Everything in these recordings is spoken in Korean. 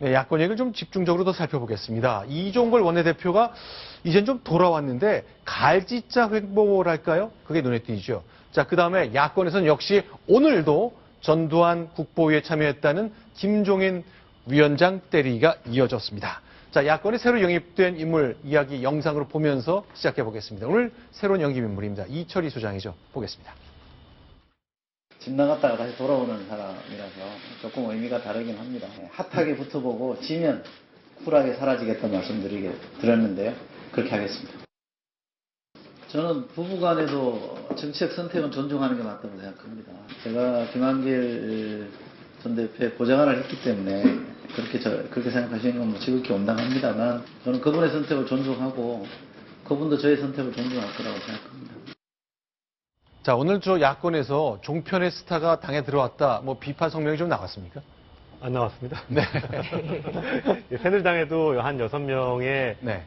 네, 야권 얘기를 좀 집중적으로 더 살펴보겠습니다. 이종걸 원내대표가 이젠 좀 돌아왔는데 갈짓자 횡보랄까요? 그게 눈에 띄죠. 자, 그 다음에 야권에서는 역시 오늘도 전두환 국보위에 참여했다는 김종인 위원장 때리기가 이어졌습니다. 자, 야권에 새로 영입된 인물 이야기 영상으로 보면서 시작해 보겠습니다. 오늘 새로운 영입 인물입니다. 이철희 소장이죠. 보겠습니다. 집 나갔다가 다시 돌아오는 사람이라서 조금 의미가 다르긴 합니다. 핫하게 붙어보고 지면 쿨하게 사라지겠다는 드렸는데요. 그렇게 하겠습니다. 저는 부부간에도 정치적 선택은 존중하는 게 맞다고 생각합니다. 제가 김한길 전 대표의 보좌관을 했기 때문에 그렇게 생각하시는 건 지극히 온당합니다만 저는 그분의 선택을 존중하고 그분도 저의 선택을 존중할 거라고 생각합니다. 자, 오늘 저 야권에서 종편의 스타가 당에 들어왔다, 뭐 비판 성명이 좀 나왔습니까? 안 나왔습니다. 네. 새누리당에도 한 6명의 네.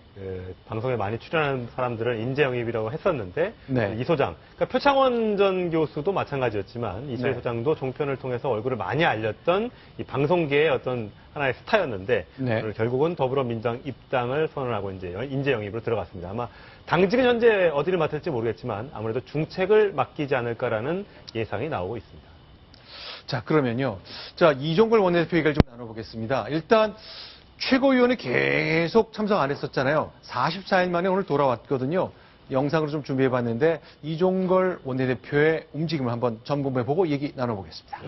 방송에 많이 출연하는 사람들은 인재 영입이라고 했었는데 네. 이 소장, 그러니까 표창원 전 교수도 마찬가지였지만 이철희 네. 소장도 종편을 통해서 얼굴을 많이 알렸던 이 방송계의 어떤 하나의 스타였는데 네. 결국은 더불어민주당 입당을 선언하고 이제 인재 영입으로 들어갔습니다. 아마 당직은 현재 어디를 맡을지 모르겠지만 아무래도 중책을 맡기지 않을까라는 예상이 나오고 있습니다. 자, 그러면요. 자, 이종걸 원내대표 얘기를 좀 나눠보겠습니다. 일단, 최고위원이 계속 참석 안 했었잖아요. 44일 만에 오늘 돌아왔거든요. 영상으로 좀 준비해봤는데, 이종걸 원내대표의 움직임을 한번 점검해보고 얘기 나눠보겠습니다.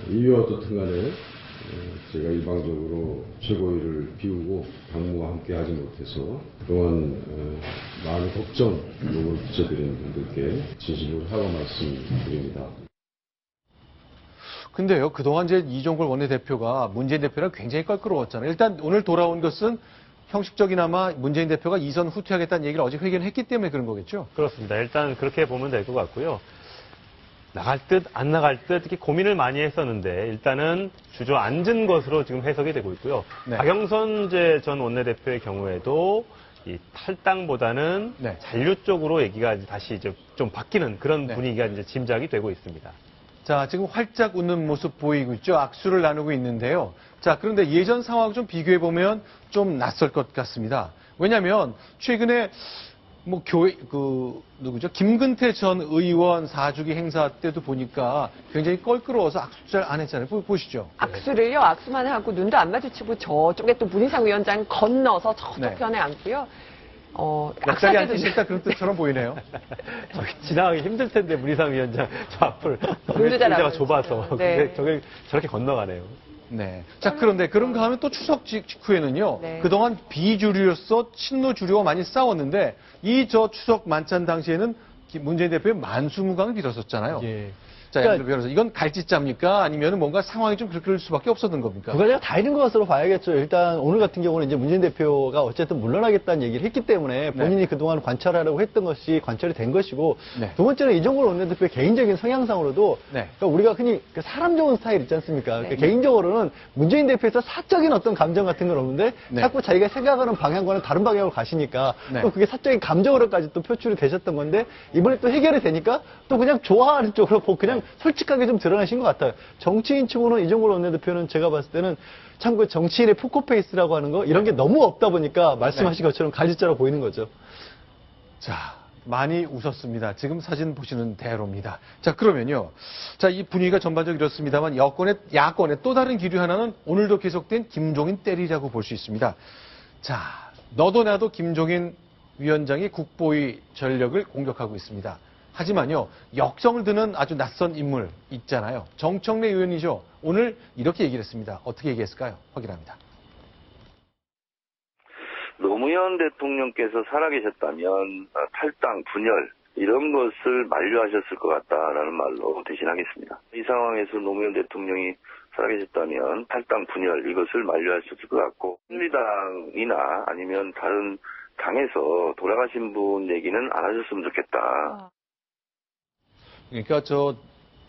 이유와 어떻든 간에 제가 일방적으로 최고위를 비우고 당무와 함께 하지 못해서 그동안 많은 걱정, 욕을 붙여드린 분들께 진심으로 사과 말씀드립니다. 근데요, 그동안 이제 이종걸 원내대표가 문재인 대표랑 굉장히 껄끄러웠잖아요. 일단 오늘 돌아온 것은 형식적이나마 문재인 대표가 이선 후퇴하겠다는 얘기를 어제 회견을 했기 때문에 그런 거겠죠? 그렇습니다. 일단 그렇게 보면 될 것 같고요. 나갈 듯, 안 나갈 듯, 이렇게 고민을 많이 했었는데, 일단은 주저앉은 것으로 지금 해석이 되고 있고요. 네. 박영선 전 원내대표의 경우에도 이 탈당보다는 네. 잔류 쪽으로 얘기가 다시 이제 좀 바뀌는 그런 네. 분위기가 이제 짐작이 되고 있습니다. 자, 지금 활짝 웃는 모습 보이고 있죠? 악수를 나누고 있는데요. 자, 그런데 예전 상황을 좀 비교해보면 좀 낯설 것 같습니다. 왜냐면, 최근에, 뭐, 누구죠? 김근태 전 의원 4주기 행사 때도 보니까 굉장히 껄끄러워서 악수 잘 안 했잖아요. 보시죠. 악수를요, 악수만 하고 눈도 안 마주치고 저쪽에 또 문희상 위원장 건너서 저쪽 네. 편에 앉고요. 옆자리 앉기 싫다 그런 뜻처럼 보이네요. 지나가기 힘들 텐데, 문희상 위원장 저 앞을 눈도 잘 의자가 안 좁아서. 보이죠. 네. 근데 저게 저렇게 건너가네요. 네. 자, 그런데 그런가 하면 또 추석 직후에는요. 네. 그동안 비주류로서 친노 주류와 많이 싸웠는데 이 저 추석 만찬 당시에는 문재인 대표의 만수무강을 빌었었잖아요. 예. 자, 그러니까 양들 변호사, 이건 갈짓자입니까? 아니면 뭔가 상황이 좀 그럴 수밖에 없었던 겁니까? 두 가지가 다 있는 것으로 봐야겠죠. 일단 오늘 같은 경우는 이제 문재인 대표가 어쨌든 물러나겠다는 얘기를 했기 때문에 본인이 네. 그동안 관찰하려고 했던 것이 관찰이 된 것이고 네. 두 번째는 이종걸 원내대표의 개인적인 성향상으로도 네. 그러니까 우리가 흔히 그 사람 좋은 스타일 있지 않습니까? 네. 그러니까 개인적으로는 문재인 대표에서 사적인 어떤 감정 같은 건 없는데 네. 자꾸 자기가 생각하는 방향과는 다른 방향으로 가시니까 네. 또 그게 사적인 감정으로까지 또 표출이 되셨던 건데 이번에 또 해결이 되니까 또 그냥 좋아하는 쪽으로 그냥 솔직하게 좀 드러나신 것 같아요. 정치인 층으로는 이종걸 원내대표는 제가 봤을 때는 참 그 정치인의 포커페이스라고 하는 거 이런 게 너무 없다 보니까 말씀하신 것처럼 갈짓자로 보이는 거죠. 자, 많이 웃었습니다. 지금 사진 보시는 대로입니다. 자, 그러면요. 자, 이 분위기가 전반적으로 이렇습니다만 야권의 또 다른 기류 하나는 오늘도 계속된 김종인 때리라고 볼 수 있습니다. 자, 너도 나도 김종인 위원장이 국보위 전력을 공격하고 있습니다. 하지만요, 역성을 드는 아주 낯선 인물 있잖아요. 정청래 의원이죠. 오늘 이렇게 얘기를 했습니다. 어떻게 얘기했을까요? 확인합니다. 노무현 대통령께서 살아계셨다면 탈당, 분열 이런 것을 만류하셨을 것 같다라는 말로 대신하겠습니다. 이 상황에서 노무현 대통령이 살아계셨다면 탈당, 분열 이것을 만류하셨을 것 같고 새누리당이나 아니면 다른 당에서 돌아가신 분 얘기는 안 하셨으면 좋겠다. 그러니까 저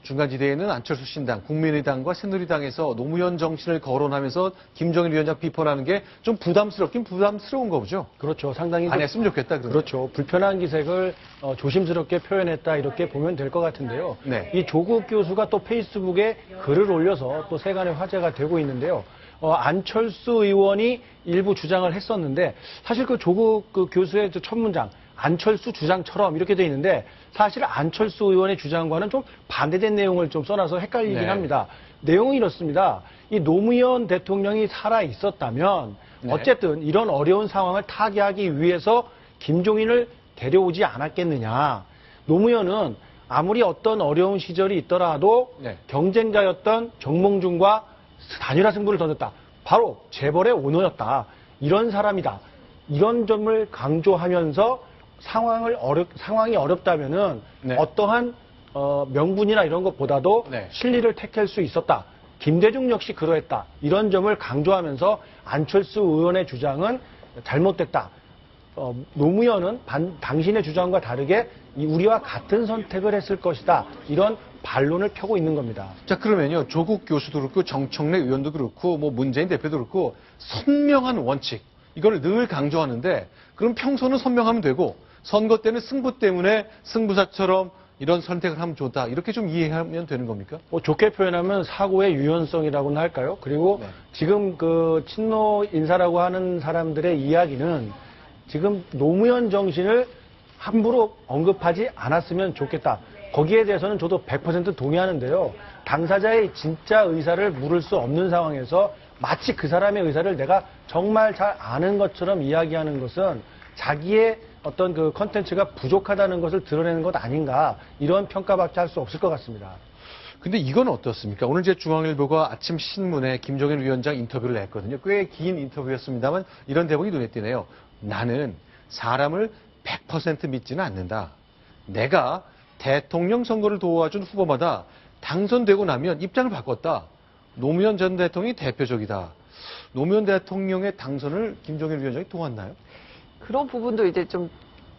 중간지대에는 안철수 신당, 국민의당과 새누리당에서 노무현 정신을 거론하면서 김종인 위원장 비판하는 게 좀 부담스럽긴 부담스러운 거죠. 그렇죠. 상당히 안 했으면 좋겠다. 그러면. 그렇죠. 불편한 기색을 조심스럽게 표현했다 이렇게 보면 될 것 같은데요. 네. 이 조국 교수가 또 페이스북에 글을 올려서 또 세간의 화제가 되고 있는데요. 안철수 의원이 일부 주장을 했었는데 사실 그 조국 그 교수의 첫 문장 안철수 주장처럼 이렇게 돼 있는데 사실 안철수 의원의 주장과는 좀 반대된 내용을 좀 써놔서 헷갈리긴 네. 합니다. 내용이 이렇습니다. 이 노무현 대통령이 살아 있었다면 네. 어쨌든 이런 어려운 상황을 타개하기 위해서 김종인을 데려오지 않았겠느냐. 노무현은 아무리 어떤 어려운 시절이 있더라도 네. 경쟁자였던 정몽준과 단일화 승부를 던졌다. 바로 재벌의 오너였다. 이런 사람이다. 이런 점을 강조하면서 상황이 어렵다면은 네. 어떠한 명분이나 이런 것보다도 네. 실리를 택할 수 있었다. 김대중 역시 그러했다. 이런 점을 강조하면서 안철수 의원의 주장은 잘못됐다. 노무현은 당신의 주장과 다르게 우리와 같은 선택을 했을 것이다. 이런 반론을 펴고 있는 겁니다. 자, 그러면요. 조국 교수도 그렇고 정청래 의원도 그렇고 뭐 문재인 대표도 그렇고 선명한 원칙 이걸 늘 강조하는데 그럼 평소는 선명하면 되고 선거 때는 승부 때문에 승부사처럼 이런 선택을 하면 좋다. 이렇게 좀 이해하면 되는 겁니까? 뭐 좋게 표현하면 사고의 유연성이라고나 할까요? 그리고 네. 지금 그 친노 인사라고 하는 사람들의 이야기는 지금 노무현 정신을 함부로 언급하지 않았으면 좋겠다. 거기에 대해서는 저도 100% 동의하는데요. 당사자의 진짜 의사를 물을 수 없는 상황에서 마치 그 사람의 의사를 내가 정말 잘 아는 것처럼 이야기하는 것은 자기의 어떤 그 컨텐츠가 부족하다는 것을 드러내는 것 아닌가, 이런 평가밖에 할 수 없을 것 같습니다. 근데 이건 어떻습니까? 오늘 제 중앙일보가 아침 신문에 김종인 위원장 인터뷰를 했거든요. 꽤 긴 인터뷰였습니다만 이런 대목이 눈에 띄네요. 나는 사람을 100% 믿지는 않는다. 내가 대통령 선거를 도와준 후보마다 당선되고 나면 입장을 바꿨다. 노무현 전 대통령이 대표적이다. 노무현 대통령의 당선을 김종인 위원장이 도왔나요? 그런 부분도 이제 좀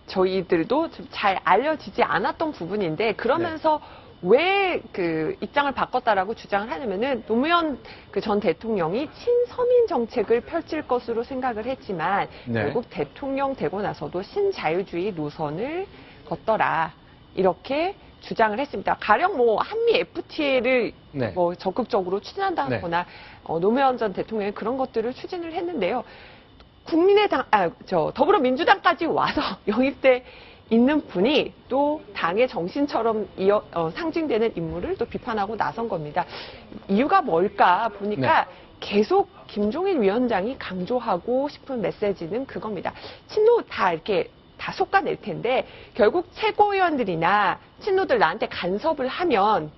저희들도 좀 잘 알려지지 않았던 부분인데 그러면서 왜 그 입장을 바꿨다라고 주장을 하냐면은 노무현 그 전 대통령이 친서민 정책을 펼칠 것으로 생각을 했지만 네. 결국 대통령 되고 나서도 신자유주의 노선을 걷더라. 이렇게 주장을 했습니다. 가령 뭐 한미 FTA를 네. 뭐 적극적으로 추진한다거나 노무현 전 대통령이 그런 것들을 추진을 했는데요. 더불어민주당까지 와서 영입돼 있는 분이 또 당의 정신처럼 상징되는 인물을 또 비판하고 나선 겁니다. 이유가 뭘까 보니까 계속 김종인 위원장이 강조하고 싶은 메시지는 그겁니다. 친노 다 이렇게 다 솎아낼 텐데 결국 최고위원들이나 친노들 나한테 간섭을 하면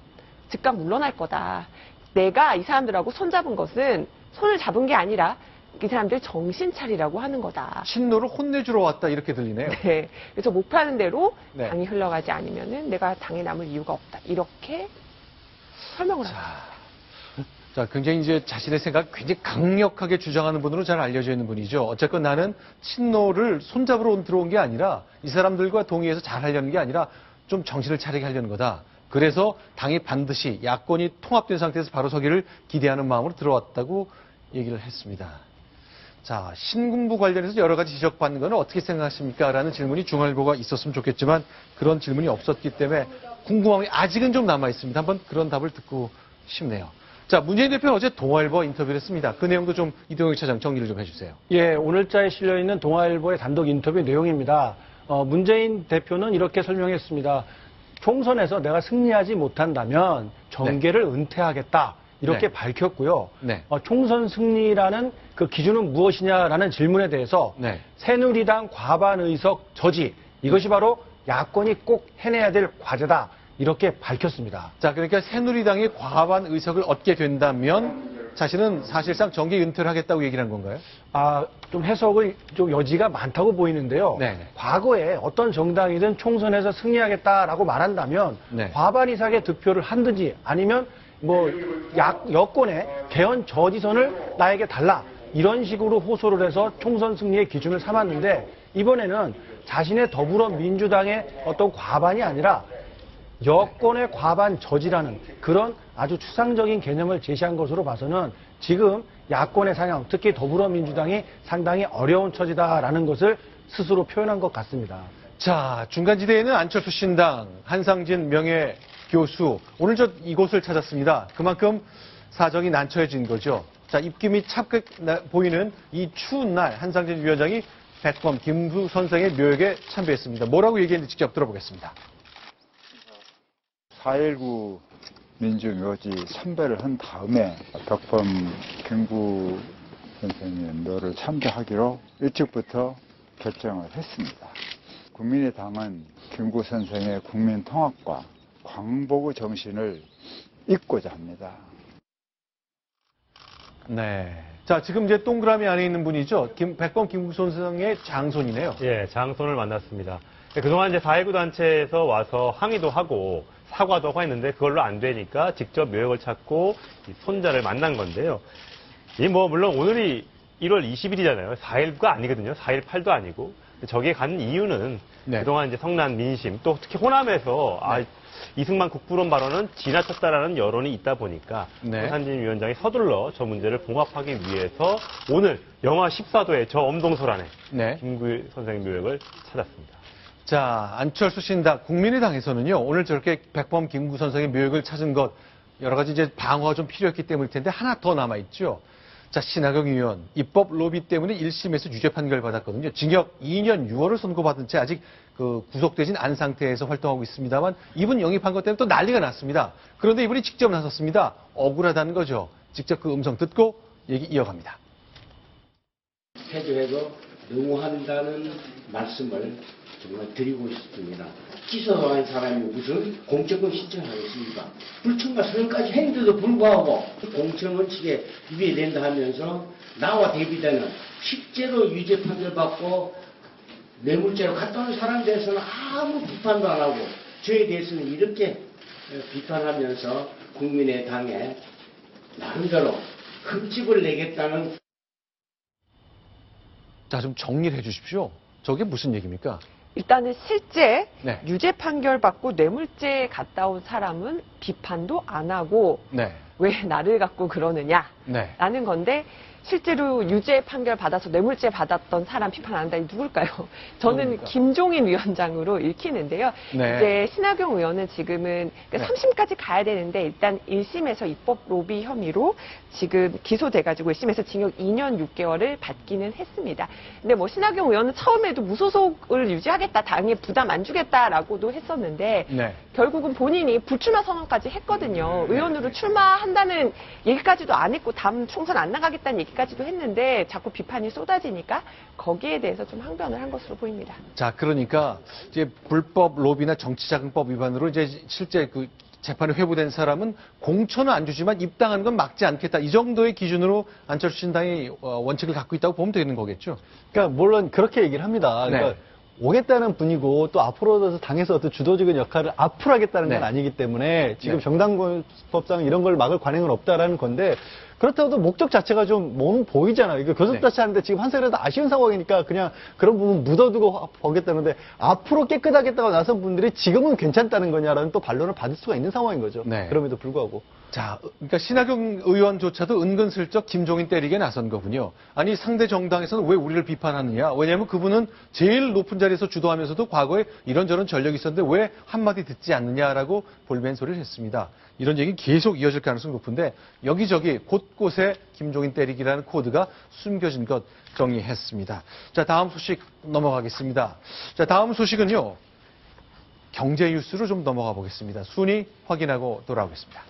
즉각 물러날 거다. 내가 이 사람들하고 손잡은 것은 손을 잡은 게 아니라 이 사람들 정신 차리라고 하는 거다. 친노를 혼내주러 왔다 이렇게 들리네요. 네. 그래서 목표하는 대로 네. 당이 흘러가지 않으면은 내가 당에 남을 이유가 없다. 이렇게 설명을 합니다. 자, 굉장히 이제 자신의 생각 굉장히 강력하게 주장하는 분으로 잘 알려져 있는 분이죠. 어쨌건 나는 친노를 손잡으러 들어온 게 아니라 이 사람들과 동의해서 잘 하려는 게 아니라 좀 정신을 차리게 하려는 거다. 그래서 당이 반드시 야권이 통합된 상태에서 바로 서기를 기대하는 마음으로 들어왔다고 얘기를 했습니다. 자, 신군부 관련해서 여러 가지 지적받는 건 어떻게 생각하십니까? 라는 질문이 중앙일보가 있었으면 좋겠지만 그런 질문이 없었기 때문에 궁금함이 아직은 좀 남아있습니다. 한번 그런 답을 듣고 싶네요. 자, 문재인 대표는 어제 동아일보와 인터뷰를 했습니다. 그 내용도 좀 이동혁 차장 정리를 좀 해주세요. 예, 오늘자에 실려있는 동아일보의 단독 인터뷰 내용입니다. 문재인 대표는 이렇게 설명했습니다. 총선에서 내가 승리하지 못한다면 정계를 은퇴하겠다. 이렇게 네. 밝혔고요. 네. 총선 승리라는 그 기준은 무엇이냐라는 질문에 대해서 네. 새누리당 과반 의석 저지, 이것이 바로 야권이 꼭 해내야 될 과제다. 이렇게 밝혔습니다. 자, 그러니까 새누리당이 과반 의석을 얻게 된다면 자신은 사실상 정계 은퇴를 하겠다고 얘기를 한 건가요? 좀 해석의 좀 여지가 많다고 보이는데요. 네. 과거에 어떤 정당이든 총선에서 승리하겠다라고 말한다면 네. 과반 이상의 득표를 한든지 아니면 뭐 여권의 개헌 저지선을 나에게 달라, 이런 식으로 호소를 해서 총선 승리의 기준을 삼았는데 이번에는 자신의 더불어민주당의 어떤 과반이 아니라 여권의 과반 저지라는 그런 아주 추상적인 개념을 제시한 것으로 봐서는 지금 야권의 상황, 특히 더불어민주당이 상당히 어려운 처지다라는 것을 스스로 표현한 것 같습니다. 자, 중간지대에는 안철수 신당, 한상진 명예교수. 오늘 저 이곳을 찾았습니다. 그만큼 사정이 난처해진 거죠. 자, 입김이 차게 보이는 이 추운 날 한상진 위원장이 백범 김구 선생의 묘역에 참배했습니다. 뭐라고 얘기했는지 직접 들어보겠습니다. 4.19 민주묘지 참배를 한 다음에 백범 김구 선생의 묘를 참배하기로 일찍부터 결정을 했습니다. 국민의당은 김구 선생의 국민통합과 광복의 정신을 잇고자 합니다. 네. 자, 지금 이제 동그라미 안에 있는 분이죠. 백범 김구 선생의 장손이네요. 예, 장손을 만났습니다. 그동안 이제 4.19 단체에서 와서 항의도 하고 사과도 하고 했는데 그걸로 안 되니까 직접 묘역을 찾고 이 손자를 만난 건데요. 이 물론 오늘이 1월 20일이잖아요. 4.19가 아니거든요. 4.18도 아니고. 저기에 간 이유는 네. 그동안 이제 성난 민심 또 특히 호남에서 이승만 국부론 발언은 지나쳤다라는 여론이 있다 보니까 네. 한상진 위원장이 서둘러 저 문제를 봉합하기 위해서 오늘 영하 14도의 저 엄동설안에 네. 김구 선생의 묘역을 찾았습니다. 자, 안철수 신당, 국민의당에서는요, 오늘 저렇게 백범 김구 선생의 묘역을 찾은 것, 여러 가지 이제 방어가 좀 필요했기 때문일 텐데, 하나 더 남아있죠. 자, 신하경 의원, 입법 로비 때문에 1심에서 유죄 판결 받았거든요. 징역 2년 6월을 선고받은 채 아직 구속되진 않은 상태에서 활동하고 있습니다만, 이분 영입한 것 때문에 또 난리가 났습니다. 그런데 이분이 직접 나섰습니다. 억울하다는 거죠. 직접 그 음성 듣고 얘기 이어갑니다. 해도 능오한다는 말씀을 정말 드리고 싶습니다. 기소한 사람이 무슨 공천권 신청하겠습니까? 불청과 서명까지 했는데도 불구하고 공천원칙에 위배된다 하면서 나와 대비되는 실제로 유죄 판결 받고 뇌물죄로 갔다 온 사람에 대해서는 아무 비판도 안 하고 저에 대해서는 이렇게 비판하면서 국민의당에 나름대로 흠집을 내겠다는. 자, 좀 정리를 해 주십시오. 저게 무슨 얘기입니까? 일단은 실제 네. 유죄 판결 받고 뇌물죄 갔다 온 사람은 비판도 안 하고 네. 왜 나를 갖고 그러느냐라는 네. 건데 실제로 유죄 판결 받아서 뇌물죄 받았던 사람 비판 안 한다니 누굴까요? 저는 누굽니까? 김종인 위원장으로 읽히는데요. 네. 이제 신하경 의원은 지금은 네. 3심까지 가야 되는데 일단 1심에서 입법 로비 혐의로 지금 기소돼가지고 1심에서 징역 2년 6개월을 받기는 했습니다. 근데 신하경 의원은 처음에도 무소속을 유지하겠다, 당에 부담 안 주겠다라고도 했었는데 네. 결국은 본인이 불출마 선언까지 했거든요. 의원으로 출마한다는 얘기까지도 안 했고 다음 총선 안 나가겠다는 얘기까지도 했는데 자꾸 비판이 쏟아지니까 거기에 대해서 좀 항변을 한 것으로 보입니다. 자, 그러니까 이제 불법 로비나 정치자금법 위반으로 이제 실제 그 재판이 회부된 사람은 공천은 안 주지만 입당하는 건 막지 않겠다. 이 정도의 기준으로 안철수 신당이 원칙을 갖고 있다고 보면 되는 거겠죠. 그러니까 물론 그렇게 얘기를 합니다. 그러니까 네. 오겠다는 분이고 또 앞으로 당에서 어떤 주도적인 역할을 앞으로 하겠다는 건 네. 아니기 때문에 지금 네. 정당법상 이런 걸 막을 관행은 없다라는 건데 그렇다고 목적 자체가 좀 몸 보이잖아요. 이거 교섭자치 하는데 지금 한사라도 아쉬운 상황이니까 그냥 그런 부분 묻어두고 보겠다는데 앞으로 깨끗하겠다고 나선 분들이 지금은 괜찮다는 거냐라는 또 반론을 받을 수가 있는 상황인 거죠. 네. 그럼에도 불구하고. 자, 그러니까 신하경 의원조차도 은근슬쩍 김종인 때리게 나선 거군요. 아니, 상대 정당에서는 왜 우리를 비판하느냐? 왜냐하면 그분은 제일 높은 자리에서 주도하면서도 과거에 이런저런 전력이 있었는데 왜 한마디 듣지 않느냐라고 볼멘 소리를 했습니다. 이런 얘기 계속 이어질 가능성이 높은데 여기저기 곳곳에 김종인 때리기라는 코드가 숨겨진 것 정리했습니다. 자, 다음 소식 넘어가겠습니다. 자, 다음 소식은요. 경제 뉴스로 좀 넘어가 보겠습니다. 순위 확인하고 돌아오겠습니다.